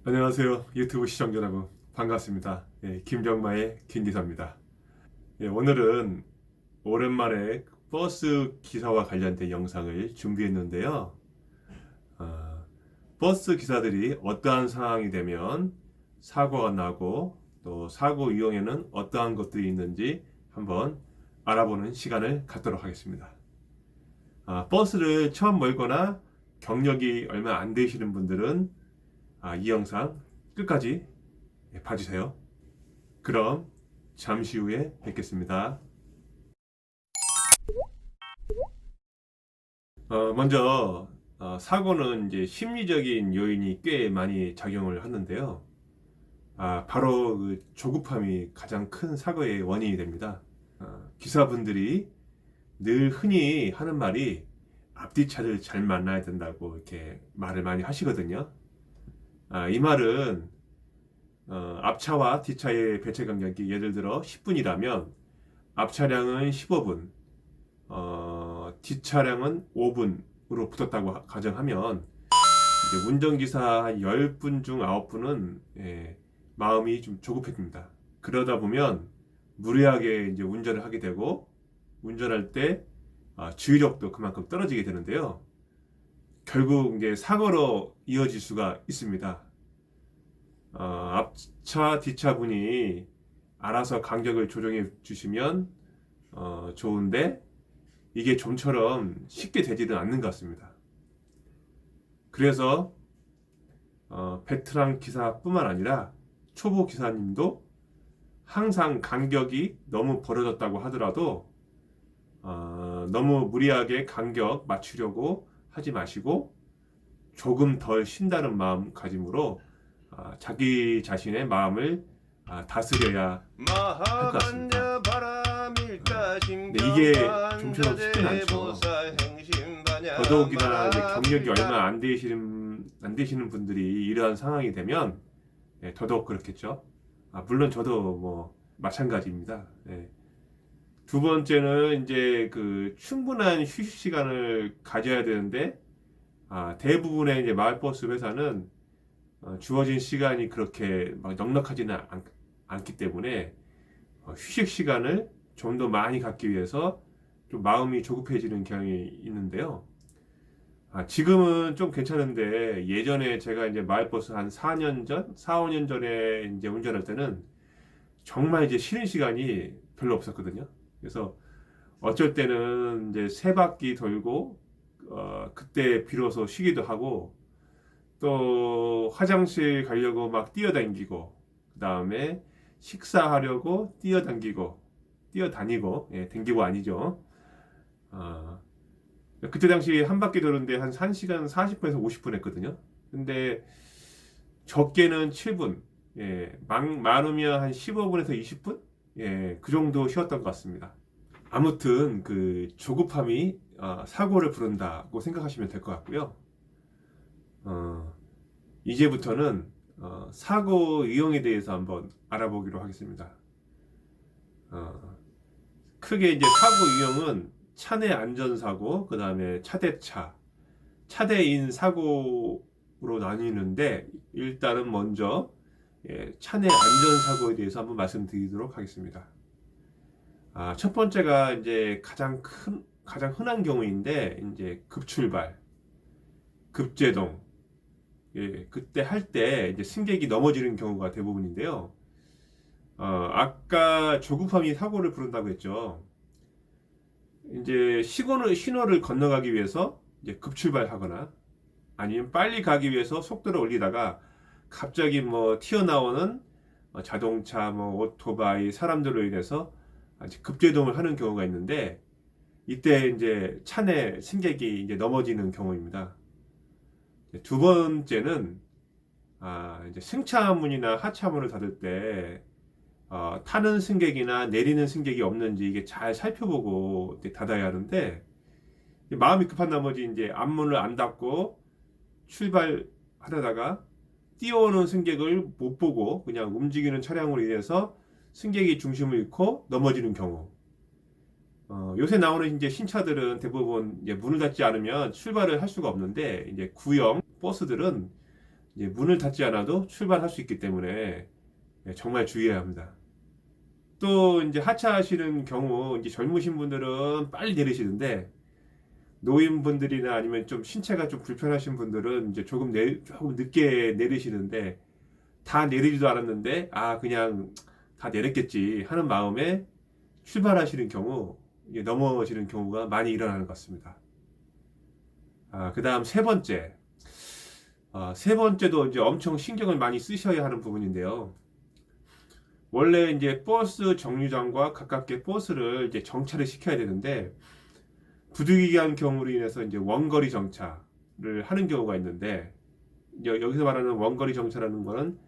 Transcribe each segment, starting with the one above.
안녕하세요. 유튜브 시청자 여러분. 반갑습니다. 김정마의 김기사입니다. 오늘은 오랜만에 버스 기사와 관련된 영상을 준비했는데요. 어, 버스 기사들이 어떠한 상황이 되면 사고가 나고 또 사고 이후에는 어떠한 것들이 있는지 한번 알아보는 시간을 갖도록 하겠습니다. 버스를 처음 몰거나 경력이 얼마 안 되시는 분들은 이 영상 끝까지 봐주세요. 그럼 잠시 후에 뵙겠습니다. 먼저 사고는 이제 심리적인 요인이 꽤 많이 작용을 하는데요. 바로 그 조급함이 가장 큰 사고의 원인이 됩니다. 기사분들이 늘 흔히 하는 말이 앞뒤 차를 잘 만나야 된다고 이렇게 말을 많이 하시거든요. 이 말은 앞차와 뒷차의 배차 간격이 예를 들어 10분이라면 앞차량은 15분, 뒷차량은 5분으로 붙었다고 가정하면 이제 운전기사 10분 중 9분은 마음이 좀 조급해집니다. 그러다 보면 무리하게 이제 운전을 하게 되고 운전할 때 주의력도 그만큼 떨어지게 되는데요. 결국 이제 사고로 이어질 수가 있습니다. 앞차, 뒷차 분이 알아서 간격을 조정해 주시면 좋은데 이게 좀처럼 쉽게 되지는 않는 것 같습니다. 그래서 베테랑 기사뿐만 아니라 초보 기사님도 항상 간격이 너무 벌어졌다고 하더라도 너무 무리하게 간격 맞추려고 하지 마시고 조금 덜 쉰다는 마음가짐으로 자기 자신의 마음을 다스려야 할 것 같습니다. 근데 이게 좀처럼 쉽진 않죠. 더더욱이나 이제 경력이 얼마 안 되시는 분들이 이러한 상황이 되면 더더욱 그렇겠죠. 물론 저도 뭐 마찬가지입니다. 두 번째는 이제 그 충분한 휴식 시간을 가져야 되는데 대부분의 이제 마을버스 회사는 주어진 시간이 그렇게 막 넉넉하지는 않기 때문에 휴식 시간을 좀 더 많이 갖기 위해서 좀 마음이 조급해지는 경향이 있는데요. 지금은 좀 괜찮은데 예전에 제가 이제 마을버스 한 4년 전, 4, 5년 전에 이제 운전할 때는 정말 이제 쉬는 시간이 별로 없었거든요. 그래서 어쩔 때는 이제 세 바퀴 돌고 그때 비로소 쉬기도 하고 또 화장실 가려고 막 뛰어다니고 그 다음에 식사하려고 뛰어다니고 댕기고 아니죠. 그때 당시 한 바퀴 도는데 한 1시간 40분에서 50분 했거든요. 근데 적게는 7분, 많으면 한 15분에서 20분? 그 정도 쉬었던 것 같습니다. 아무튼 그 조급함이 사고를 부른다고 생각하시면 될 것 같고요. 이제부터는 사고 유형에 대해서 한번 알아보기로 하겠습니다. 크게 이제 사고 유형은 차내 안전사고, 그 다음에 차대차, 차대인 사고로 나뉘는데 일단은 먼저 차내 안전사고에 대해서 한번 말씀드리도록 하겠습니다. 첫 번째가 이제 가장 흔한 경우인데 이제 급출발, 급제동, 그때 할 때 이제 승객이 넘어지는 경우가 대부분인데요. 아까 조급함이 사고를 부른다고 했죠. 이제 신호를 건너가기 위해서 이제 급출발하거나 아니면 빨리 가기 위해서 속도를 올리다가 갑자기 뭐 튀어나오는 자동차, 뭐 오토바이, 사람들로 인해서 급제동을 하는 경우가 있는데 이때 이제 차내 승객이 이제 넘어지는 경우입니다. 두 번째는 이제 승차문이나 하차문을 닫을 때 타는 승객이나 내리는 승객이 없는지 이게 잘 살펴보고 닫아야 하는데 마음이 급한 나머지 이제 앞문을 안 닫고 출발하려다가 뛰어오는 승객을 못 보고 그냥 움직이는 차량으로 인해서 승객이 중심을 잃고 넘어지는 경우. 요새 나오는 이제 신차들은 대부분 이제 문을 닫지 않으면 출발을 할 수가 없는데 이제 구형 버스들은 이제 문을 닫지 않아도 출발할 수 있기 때문에 정말 주의해야 합니다. 또 이제 하차하시는 경우 이제 젊으신 분들은 빨리 내리시는데 노인분들이나 아니면 좀 신체가 좀 불편하신 분들은 이제 조금 늦게 내리시는데 다 내리지도 않았는데 그냥 다 내렸겠지 하는 마음에 출발하시는 경우 넘어지는 경우가 많이 일어나는 것 같습니다. 그 다음 세 번째. 세 번째도 이제 엄청 신경을 많이 쓰셔야 하는 부분인데요. 원래 이제 버스 정류장과 가깝게 버스를 이제 정차를 시켜야 되는데 부득이한 경우로 인해서 이제 원거리 정차를 하는 경우가 있는데 여기서 말하는 원거리 정차라는 거는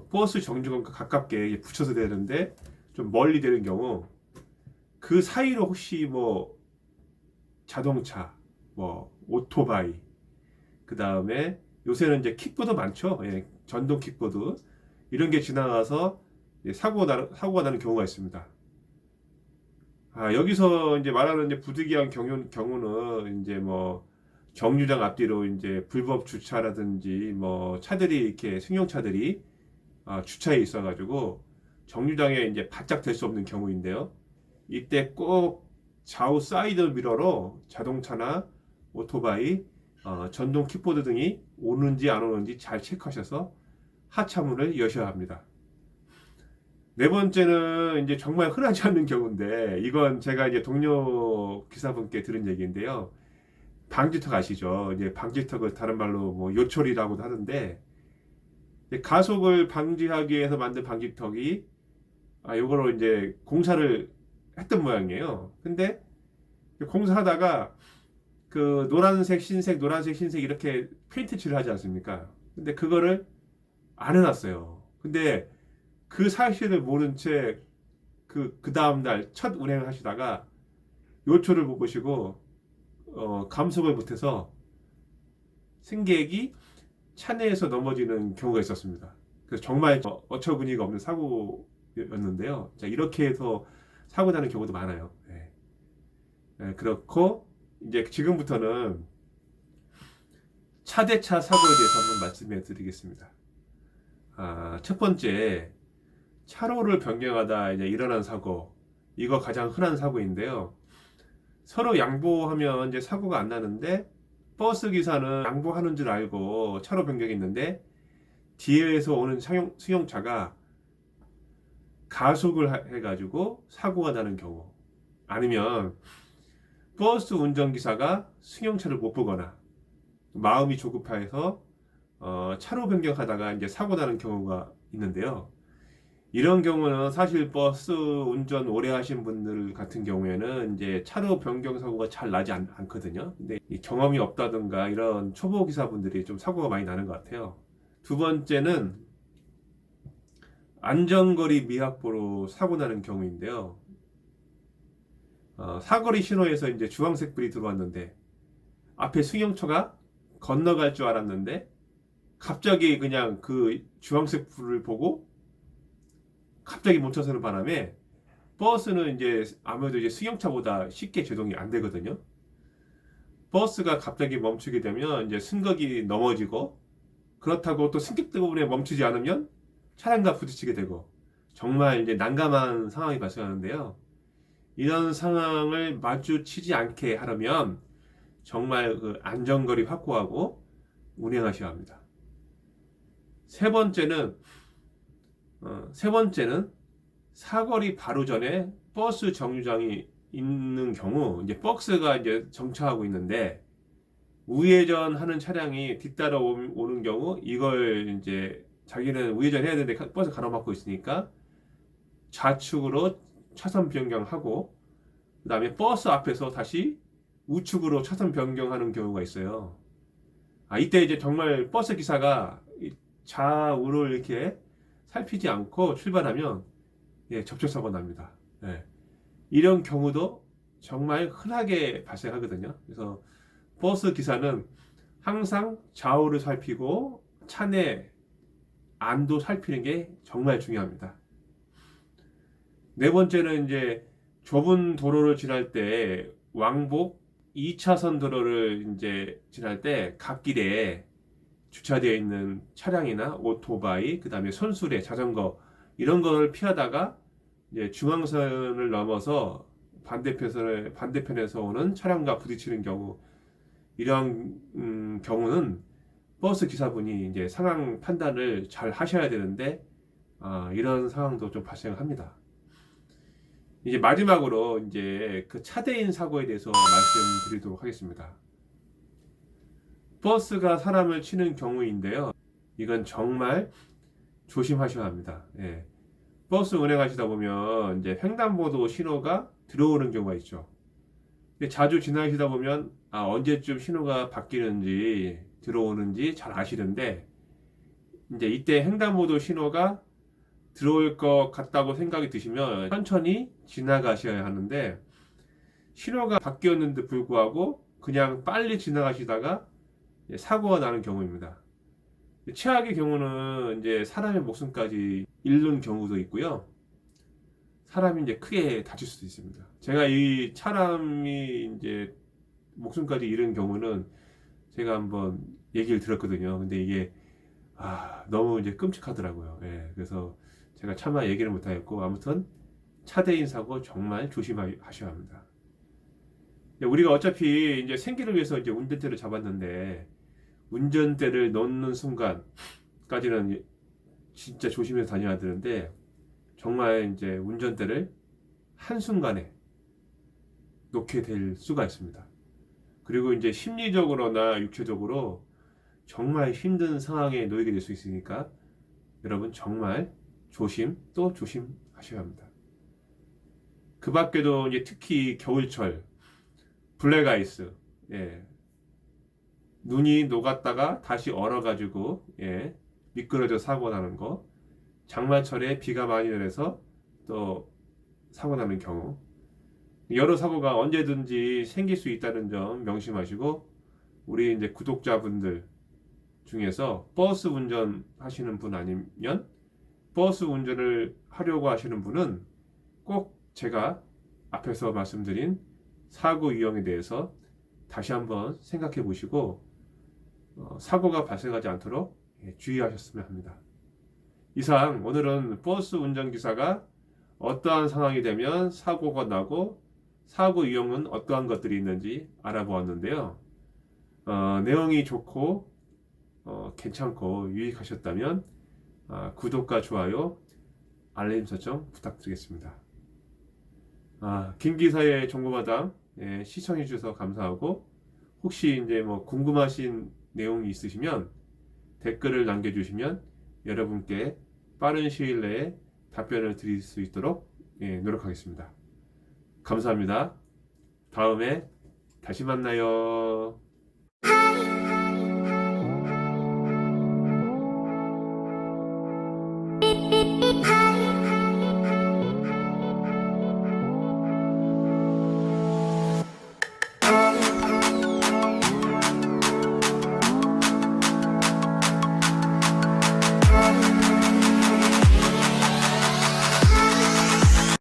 버스 정류장과 가깝게 붙여서 되는데 좀 멀리 되는 경우 그 사이로 혹시 뭐 자동차, 뭐 오토바이, 그 다음에 요새는 이제 킥보드 많죠. 전동 킥보드 이런 게 지나가서 사고가 나는 경우가 있습니다. 여기서 이제 말하는 이제 부득이한 경우는 이제 뭐 정류장 앞뒤로 이제 불법 주차라든지 뭐 차들이 이렇게 승용차들이 주차해 있어가지고 정류장에 이제 바짝 될 수 없는 경우인데요. 이때 꼭 좌우 사이드 미러로 자동차나 오토바이, 전동 킥보드 등이 오는지 안 오는지 잘 체크하셔서 하차문을 여셔야 합니다. 네 번째는 이제 정말 흔하지 않는 경우인데 이건 제가 이제 동료 기사분께 들은 얘기인데요. 방지턱 아시죠? 이제 방지턱을 다른 말로 뭐 요철이라고도 하는데 가속을 방지하기 위해서 만든 방지턱이 요거로 이제 공사를 했던 모양이에요. 근데 공사하다가 그 노란색, 흰색, 노란색, 흰색 이렇게 페인트 칠을 하지 않습니까? 근데 그거를 안 해놨어요. 근데 그 사실을 모른 채 그 다음날 첫 운행을 하시다가 요초를 못 보시고 감속을 못해서 승객이 차내에서 넘어지는 경우가 있었습니다. 그래서 정말 어처구니가 없는 사고였는데요. 자, 이렇게 해서 사고 나는 경우도 많아요. 그렇고 이제 지금부터는 차대차 사고에 대해서 한번 말씀해 드리겠습니다. 첫 번째, 차로를 변경하다 이제 일어난 사고. 이거 가장 흔한 사고인데요. 서로 양보하면 이제 사고가 안 나는데 버스 기사는 양보하는 줄 알고 차로 변경했는데 뒤에서 오는 승용차가 가속을 해가지고 사고가 나는 경우, 아니면 버스 운전기사가 승용차를 못 보거나 마음이 조급해서 차로 변경하다가 이제 사고 나는 경우가 있는데요. 이런 경우는 사실 버스 운전 오래 하신 분들 같은 경우에는 이제 차로 변경 사고가 잘 나지 않거든요. 근데 이 경험이 없다든가 이런 초보 기사분들이 좀 사고가 많이 나는 것 같아요. 두 번째는 안전거리 미확보로 사고 나는 경우인데요. 사거리 신호에서 이제 주황색 불이 들어왔는데 앞에 승용차가 건너갈 줄 알았는데 갑자기 그냥 그 주황색 불을 보고 갑자기 멈춰서는 바람에 버스는 이제 아무래도 이제 승용차보다 쉽게 제동이 안 되거든요. 버스가 갑자기 멈추게 되면 이제 승객이 넘어지고, 그렇다고 또 승객 때문에 멈추지 않으면 차량과 부딪히게 되고 정말 이제 난감한 상황이 발생하는데요. 이런 상황을 마주치지 않게 하려면 정말 그 안전거리 확보하고 운행하셔야 합니다. 세 번째는 사거리 바로 전에 버스 정류장이 있는 경우, 이제 버스가 이제 정차하고 있는데 우회전하는 차량이 뒤따라 오는 경우, 이걸 이제 자기는 우회전해야 되는데 버스 가로막고 있으니까 좌측으로 차선 변경하고, 그 다음에 버스 앞에서 다시 우측으로 차선 변경하는 경우가 있어요. 이때 이제 정말 버스 기사가 좌우를 이렇게 살피지 않고 출발하면 접촉사고 납니다. 이런 경우도 정말 흔하게 발생하거든요. 그래서 버스 기사는 항상 좌우를 살피고 차내 안도 살피는 게 정말 중요합니다. 네 번째는 이제 좁은 도로를 지날 때 왕복 2차선 도로를 이제 지날 때 갓길에 주차되어 있는 차량이나 오토바이, 그 다음에 손수레, 자전거 이런 걸 피하다가 이제 중앙선을 넘어서 반대편에서 오는 차량과 부딪히는 경우, 이런 경우는 버스 기사분이 이제 상황 판단을 잘 하셔야 되는데 이런 상황도 좀 발생합니다. 이제 마지막으로 이제 그 차대인 사고에 대해서 말씀드리도록 하겠습니다. 버스가 사람을 치는 경우인데요. 이건 정말 조심하셔야 합니다. 예. 버스 운행하시다 보면 이제 횡단보도 신호가 들어오는 경우가 있죠. 근데 자주 지나시다 보면 언제쯤 신호가 바뀌는지 들어오는지 잘 아시는데, 이제 이때 횡단보도 신호가 들어올 것 같다고 생각이 드시면 천천히 지나가셔야 하는데, 신호가 바뀌었는데 불구하고 그냥 빨리 지나가시다가 사고가 나는 경우입니다. 최악의 경우는 이제 사람의 목숨까지 잃는 경우도 있고요. 사람이 이제 크게 다칠 수도 있습니다. 제가 이 사람이 이제 목숨까지 잃은 경우는 제가 한번 얘기를 들었거든요. 근데 이게 너무 이제 끔찍하더라고요. 예, 그래서 제가 차마 얘기를 못하겠고, 아무튼 차대인 사고 정말 조심하셔야 합니다. 우리가 어차피 이제 생계를 위해서 이제 운전대를 잡았는데, 운전대를 놓는 순간까지는 진짜 조심해서 다녀야 되는데, 정말 이제 운전대를 한순간에 놓게 될 수가 있습니다. 그리고 이제 심리적으로나 육체적으로 정말 힘든 상황에 놓이게 될 수 있으니까 여러분 정말 또 조심하셔야 합니다. 그 밖에도 이제 특히 겨울철 블랙아이스, 눈이 녹았다가 다시 얼어가지고 미끄러져 사고 나는 거, 장마철에 비가 많이 내려서 또 사고 나는 경우, 여러 사고가 언제든지 생길 수 있다는 점 명심하시고, 우리 이제 구독자분들 중에서 버스 운전 하시는 분 아니면 버스 운전을 하려고 하시는 분은 꼭 제가 앞에서 말씀드린 사고 유형에 대해서 다시 한번 생각해 보시고 사고가 발생하지 않도록 주의하셨으면 합니다. 이상 오늘은 버스 운전기사가 어떠한 상황이 되면 사고가 나고 사고 유형은 어떠한 것들이 있는지 알아보았는데요. 내용이 좋고 괜찮고 유익하셨다면 구독과 좋아요, 알림 설정 부탁드리겠습니다. 김기사의 정보마당 시청해 주셔서 감사하고, 혹시 이제 뭐 궁금하신 내용이 있으시면 댓글을 남겨주시면 여러분께 빠른 시일 내에 답변을 드릴 수 있도록 노력하겠습니다. 감사합니다. 다음에 다시 만나요.